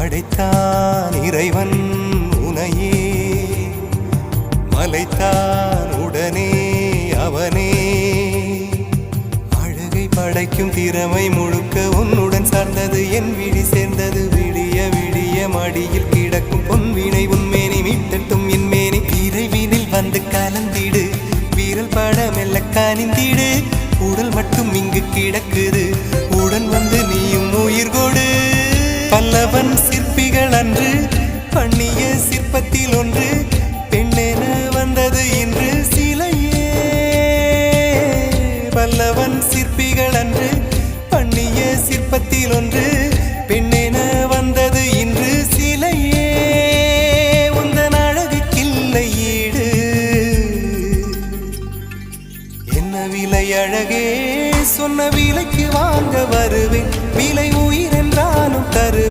படைத்தான் இறைவன் உனையே, மலைத்தான் உடனே அவனே. அழகை படைக்கும் திறமை முழுக்க உன்னுடன் சார்ந்தது, என் விழி சேர்ந்தது. விடிய விடிய மடியில் கிடக்கும் பொன்வினை உன்மேனி மீட்டட்டும் என் மேனி. விரைவினில் வந்து கலந்திடு, வீரல் பட மெல்ல கனிந்திடு. உடல் மட்டும் இங்கு கிடக்குது, உடன் வந்து நீயும் உயிர் கொடு. பல்லவன் சிற்பிகள் அன்று பண்ணிய சிற்பத்தில் ஒன்று, பெண்ணென வந்தது இன்று சிலையே. பல்லவன் சிற்பிகள் அன்று பண்ணிய சிற்பத்தில் ஒன்று, பெண்ணென வந்தது இன்று சிலையே. உந்தன் அழகுக்கில்லை ஈடு, என்ன விலை அழகே, சொன்ன விலைக்கு வாங்க வருவேன். விலை உயிர் என்றாலும் தருவேன்.